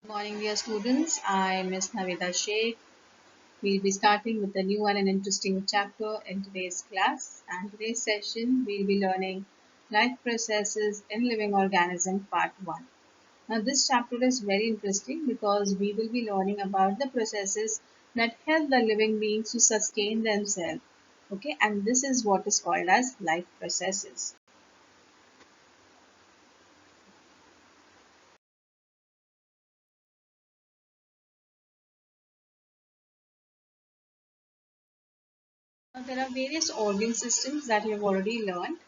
Good morning, dear students. I am Ms. Navita Sheikh. We'll be starting with a new and an interesting chapter in today's class. And today's session, we'll be learning life processes in living organism part 1. Now, this chapter is very interesting because we will be learning about the processes that help the living beings to sustain themselves. Okay, and this is what is called as life processes. Now, there are various organ systems that you have already learned.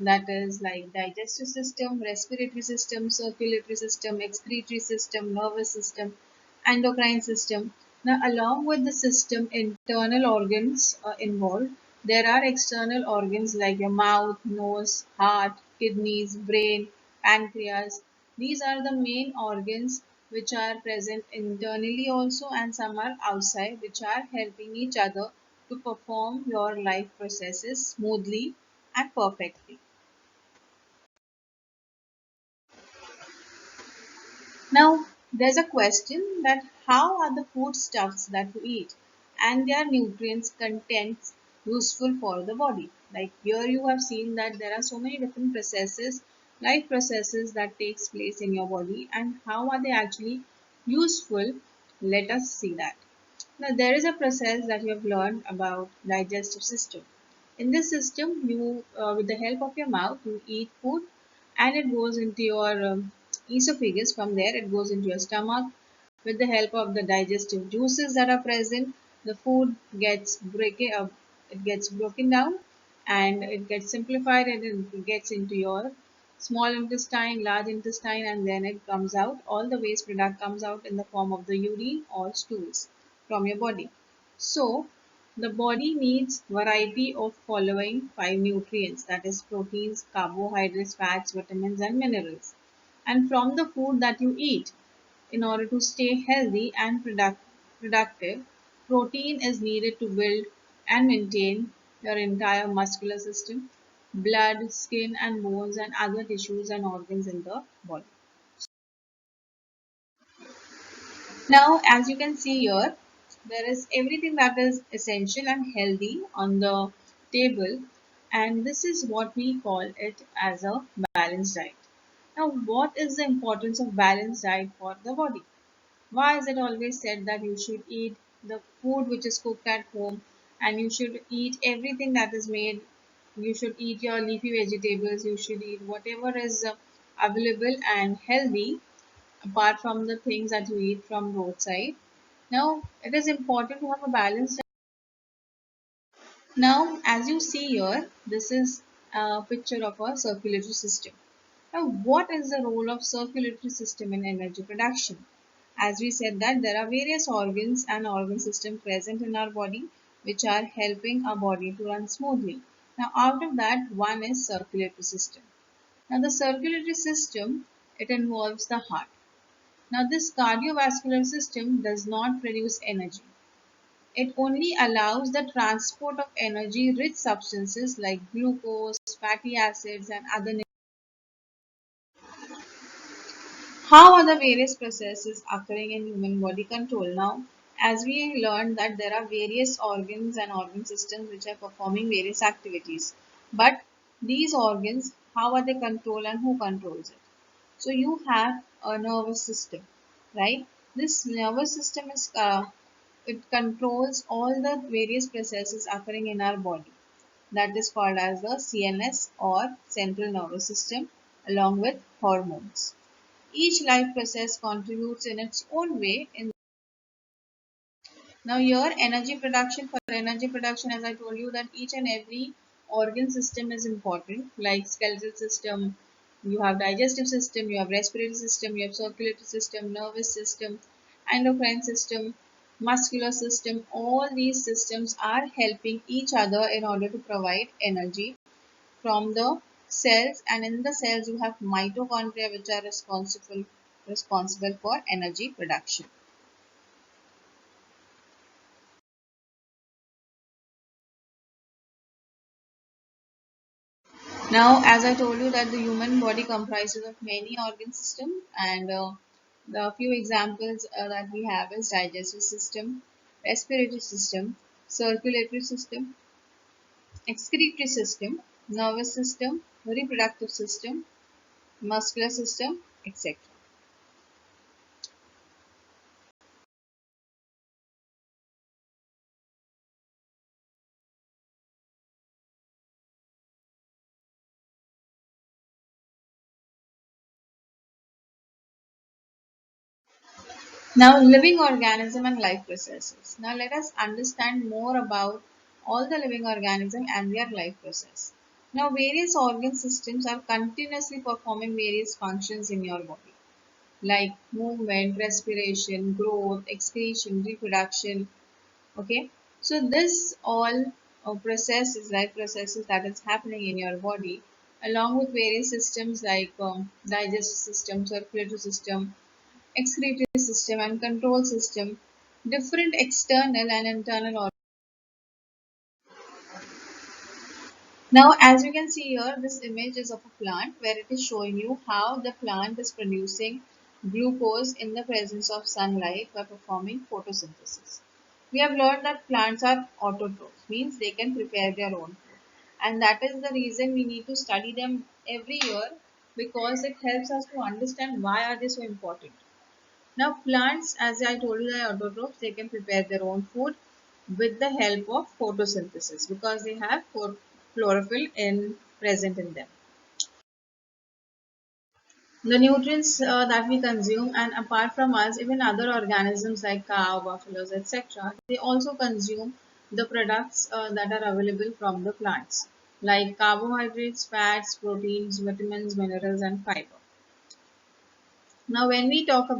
That is like digestive system, respiratory system, circulatory system, excretory system, nervous system, endocrine system. Now, along with the system, internal organs are involved. There are external organs like your mouth, nose, heart, kidneys, brain, pancreas. These are the main organs which are present internally also, and some are outside, which are helping each other to perform your life processes smoothly and perfectly. Now, there's a question that how are the foodstuffs that you eat and their nutrients contents useful for the body? Like here you have seen that there are so many different processes, life processes that takes place in your body, and how are they actually useful? Let us see that. Now, there is a process that you have learned about digestive system. In this system, with the help of your mouth, you eat food, and it goes into your esophagus. From there, it goes into your stomach. With the help of the digestive juices that are present, the food it gets broken down, and it gets simplified, and it gets into your small intestine, large intestine, and then it comes out. All the waste product comes out in the form of the urine or stools from your body. So, the body needs variety of following five nutrients, that is proteins, carbohydrates, fats, vitamins and minerals. And from the food that you eat, in order to stay healthy and productive, protein is needed to build and maintain your entire muscular system, blood, skin and bones and other tissues and organs in the body. Now, as you can see here, there is everything that is essential and healthy on the table, and this is what we call it as a balanced diet. Now, what is the importance of balanced diet for the body? Why is it always said that you should eat the food which is cooked at home and you should eat everything that is made? You should eat your leafy vegetables, you should eat whatever is available and healthy apart from the things that you eat from roadside. Now, it is important to have a balance. Now, as you see here, this is a picture of a circulatory system. Now, what is the role of circulatory system in energy production? As we said that there are various organs and organ system present in our body which are helping our body to run smoothly. Now, out of that, one is circulatory system. Now, the circulatory system, it involves the heart. Now, this cardiovascular system does not produce energy. It only allows the transport of energy-rich substances like glucose, fatty acids, and other. How are the various processes occurring in human body control? Now, as we learned that there are various organs and organ systems which are performing various activities. But these organs, how are they controlled and who controls it? So you have a nervous system, right? This nervous system it controls all the various processes occurring in our body. That is called as the CNS or central nervous system along with hormones. Each life process contributes in its own way. Now here for energy production, as I told you that each and every organ system is important, like skeletal system, you have digestive system, you have respiratory system, you have circulatory system, nervous system, endocrine system, muscular system. All these systems are helping each other in order to provide energy from the cells, and in the cells you have mitochondria which are responsible for energy production. Now, as I told you that the human body comprises of many organ systems, and The few examples that we have is digestive system, respiratory system, circulatory system, excretory system, nervous system, reproductive system, muscular system, etc. Now, living organism and life processes. Now, let us understand more about all the living organism and their life process. Now, various organ systems are continuously performing various functions in your body, like movement, respiration, growth, excretion, reproduction. Okay, so this all processes, life processes that is happening in your body, along with various systems like digestive system, circulatory system, excretory system and control system, different external and internal organs. Now, as you can see here, this image is of a plant where it is showing you how the plant is producing glucose in the presence of sunlight by performing photosynthesis. We have learned that plants are autotrophs, means they can prepare their own food. And that is the reason we need to study them every year, because it helps us to understand why are they so important. Now plants, as I told you, they are autotrophs. They can prepare their own food with the help of photosynthesis because they have chlorophyll present in them. The nutrients that we consume, and apart from us, even other organisms like cow, buffaloes, etc., they also consume the products that are available from the plants, like carbohydrates, fats, proteins, vitamins, minerals, and fiber. Now, when we talk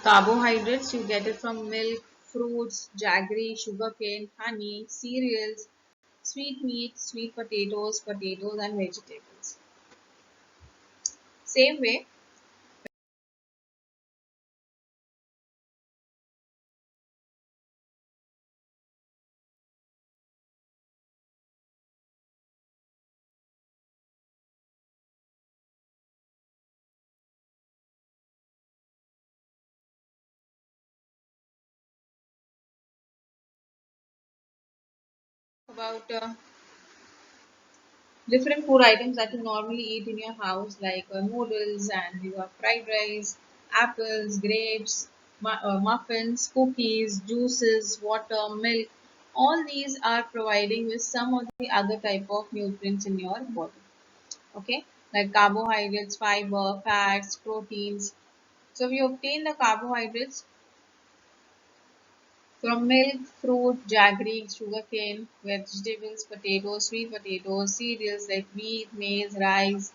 carbohydrates, you get it from milk, fruits, jaggery, sugarcane, honey, cereals, sweet meat, sweet potatoes and vegetables. Same way, about different food items that you normally eat in your house, like noodles, and you have fried rice, apples, grapes, muffins, cookies, juices, water, milk. All these are providing with some of the other type of nutrients in your body. Okay, like carbohydrates, fiber, fats, proteins. So we obtain the carbohydrates from milk, fruit, jaggery, sugarcane, vegetables, potatoes, sweet potatoes, cereals like wheat, maize, rice.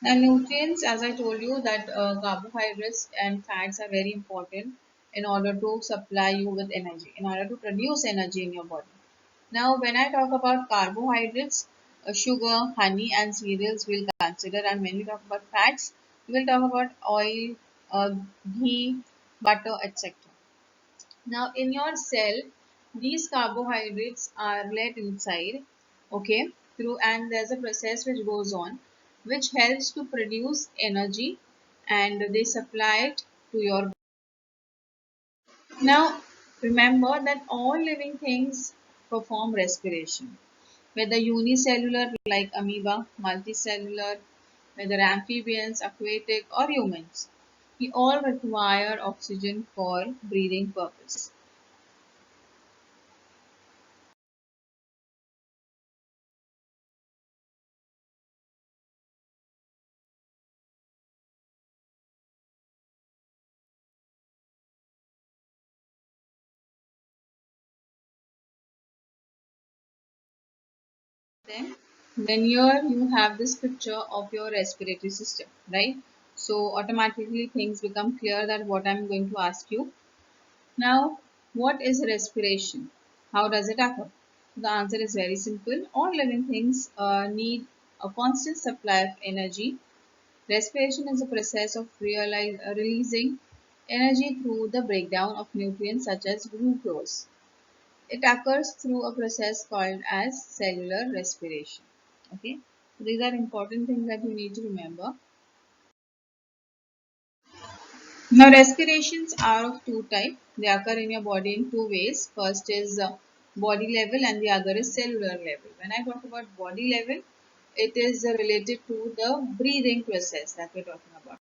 Now nutrients, as I told you, that carbohydrates and fats are very important in order to supply you with energy, in order to produce energy in your body. Now, when I talk about carbohydrates, sugar, honey, and cereals we'll consider, and when we talk about fats, we will talk about oil, uh, ghee, butter, etc. Now, in your cell, these carbohydrates are let inside, okay, through, and there's a process which goes on, which helps to produce energy, and they supply it to your. Now, remember that all living things perform respiration, whether unicellular like amoeba, multicellular, whether amphibians, aquatic, or humans. We all require oxygen for breathing purpose. Then here you have this picture of your respiratory system, right? So automatically things become clear that what I'm going to ask you. Now, what is respiration? How does it occur? The answer is very simple. All living things need a constant supply of energy. Respiration is a process of releasing energy through the breakdown of nutrients such as glucose. It occurs through a process called as cellular respiration. Okay, so these are important things that you need to remember. Now, respirations are of two types. They occur in your body in two ways. First is body level and the other is cellular level. When I talk about body level, it is related to the breathing process that we're talking about.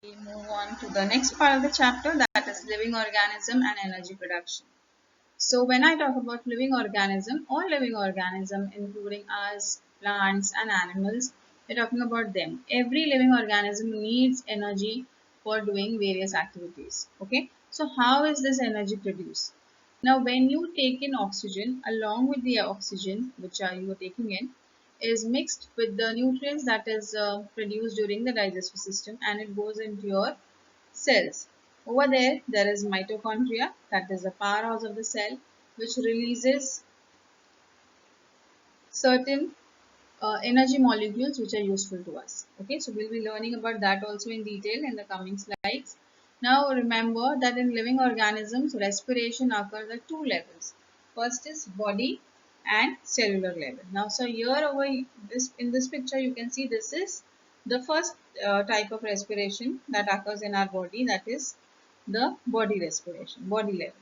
We move on to the next part of the chapter, that is living organism and energy production. So when I talk about living organism, all living organism including us, plants and animals, we're talking about them. Every living organism needs energy for doing various activities. Okay, so how is this energy produced? Now when you take in oxygen, along with the oxygen which are you are taking in, is mixed with the nutrients that is produced during the digestive system, and it goes into your cells. Over there, there is mitochondria, that is the powerhouse of the cell, which releases certain energy molecules which are useful to us. Okay, so we'll be learning about that also in detail in the coming slides. Now remember that in living organisms, respiration occurs at two levels. First is body and cellular level. Now, so here over this in this picture, you can see this is the first type of respiration that occurs in our body, that is the body respiration, body level.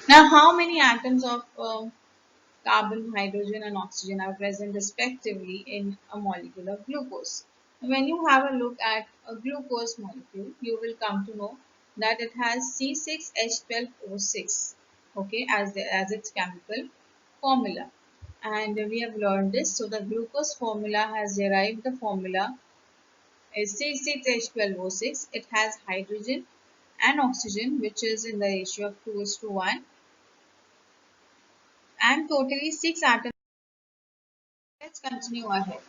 Now, how many atoms of carbon, hydrogen and oxygen are present respectively in a molecule of glucose? When you have a look at a glucose molecule, you will come to know that it has C6H12O6, okay, as its chemical formula. And we have learned this. So the glucose formula has derived the formula is C6H12O6. It has hydrogen and oxygen, which is in the ratio of 2:1, and totally 6 atoms. Let's continue ahead.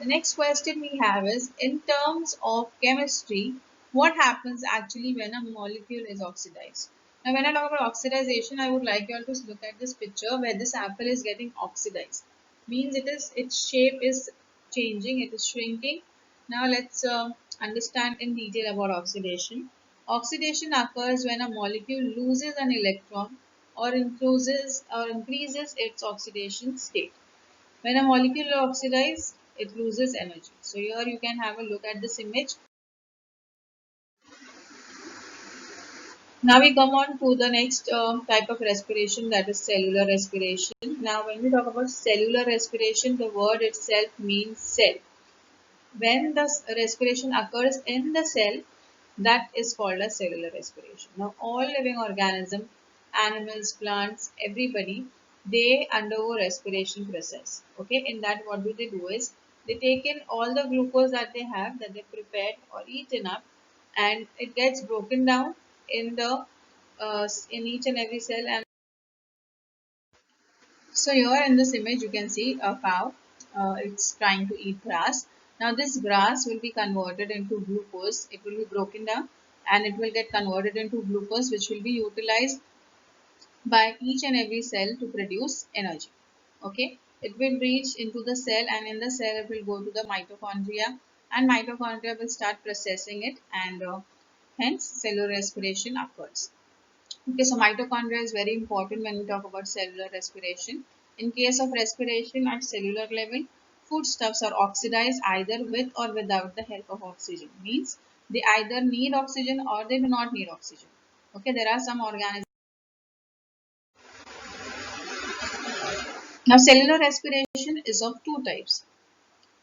The next question we have is, in terms of chemistry, what happens actually when a molecule is oxidized? Now, when I talk about oxidization, I would like you all to look at this picture where this apple is getting oxidized. Means its shape is changing, it is shrinking. Now, let's understand in detail about oxidation. Oxidation occurs when a molecule loses an electron or increases its oxidation state. When a molecule oxidizes, it loses energy. So here you can have a look at this image. Now we come on to the next type of respiration, that is cellular respiration. Now when we talk about cellular respiration, the word itself means cell. When the respiration occurs in the cell, that is called as cellular respiration. Now all living organisms, animals, plants, everybody, they undergo respiration process. Okay, in that what do they do is they take in all the glucose that they have, that they prepared or eaten up, and it gets broken down in the in each and every cell. And so here in this image you can see a cow. It's trying to eat grass. Now this grass will be converted into glucose. It will be broken down and it will get converted into glucose, which will be utilized by each and every cell to produce energy. Okay, it will reach into the cell, and in the cell it will go to the mitochondria, and mitochondria will start processing it, and hence cellular respiration occurs. Okay, so mitochondria is very important when we talk about cellular respiration. In case of respiration at cellular level, foodstuffs are oxidized either with or without the help of oxygen. Means they either need oxygen or they do not need oxygen. Okay, there are some organisms. Now, cellular respiration is of two types: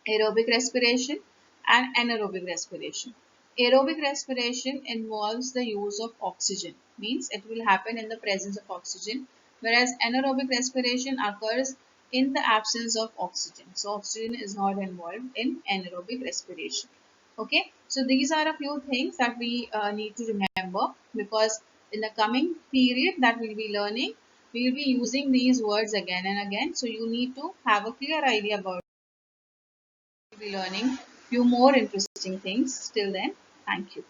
aerobic respiration and anaerobic respiration. Aerobic respiration involves the use of oxygen, means it will happen in the presence of oxygen, whereas anaerobic respiration occurs in the absence of oxygen. So, oxygen is not involved in anaerobic respiration. Okay, So these are a few things that we need to remember, because in the coming period that we'll be learning, we'll be using these words again and again. So you need to have a clear idea about it. We'll be learning few more interesting things. Till then, thank you.